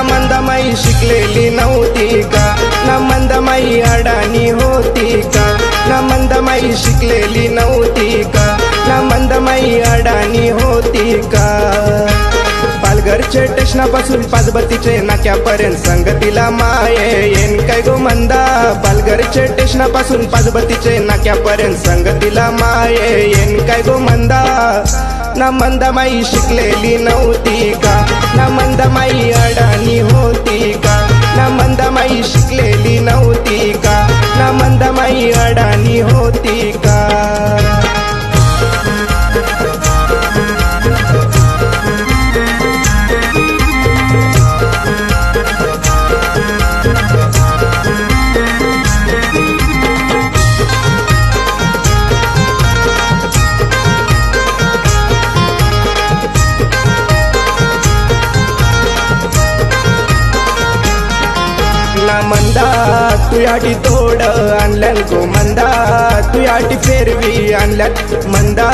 ना मंदामाई शिकलेली नव्हती का, ना मंदामाई अडाणी होती का, ना मंदामाई शिकलेली नव्हती का, ना मंदामाई अडाणी होती का। पालघरचे स्टेशनापासून पाचबत्तीचे नाक्यापर्यंत संगतीला माये येन काय गो मंदा, पालघरचे स्टेशनापासून पाचबत्तीचे नाक्यापर्यंत संगतीला माये येन काय गो मंदा। ना मंदामाई शिकलेली नव्हती का, ना मंदामाई अडाणी होती का, ना मंदामाई शिकलेली नव्हती का, ना मंदामाई अडाणी होती का। ना मंदा तुयाटी तोड आणल्यान गो मंदा, तुयाटी फेरवी आणल्यात मंदा,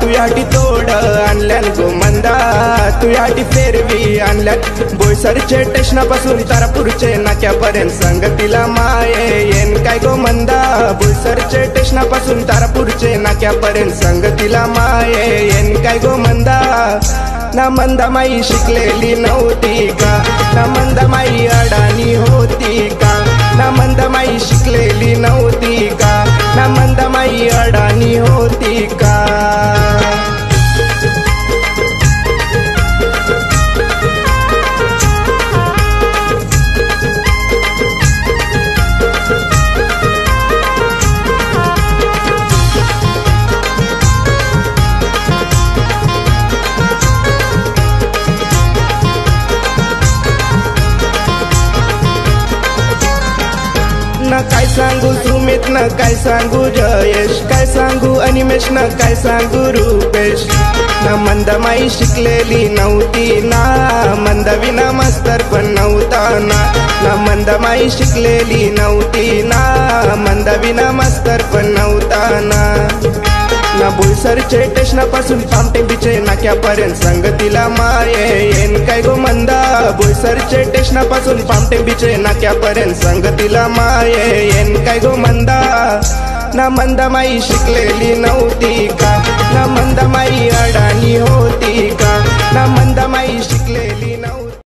तुयाटी तोड आणल्यान गो मंदा, तुयाटी फेरवी आणल्यात। बोईसरचे स्टेशनापासून तारापूरचे नाक्यापर्यंत संगतीला माये येन काय गो मंदा, बोईसरचे स्टेशनापासून तारापूरचे नाक्यापर्यंत संगतीला माये येन काय गो मंदा। ना मंदामाई शिकलेली नव्हती का, ना मंदामाई अडाणी होती का, ना मंदामाई शिकलेली नव्हती का, ना मंदामाई अडाणी होती का। न काय सांगू सुमित, न काय सांगू जयेश, काय सांगू अनिमेश, न काय सांगू रुपेश। न मंदामाई शिकलेली नव्हती ना, मंदाविना मास्तर पण नव्हता ना, न मंदामाई शिकलेली नव्हती ना, मंदाविना मास्तर पण नव्हता ना। ना बोईसरचे स्टेशनापासून पामटेंबीचे नाक्यापर्यंत संगतीला माये येन काय गो मंदा, बोईसरचे स्टेशनापासून पामटेंबीचे नाक्यापर्यंत संगतीला माये येन काय गो मंदा। ना मंदामाई शिकलेली नव्हती का, ना मंदामाई अडाणी होती का, ना मंदामाई शिकलेली नव्हती।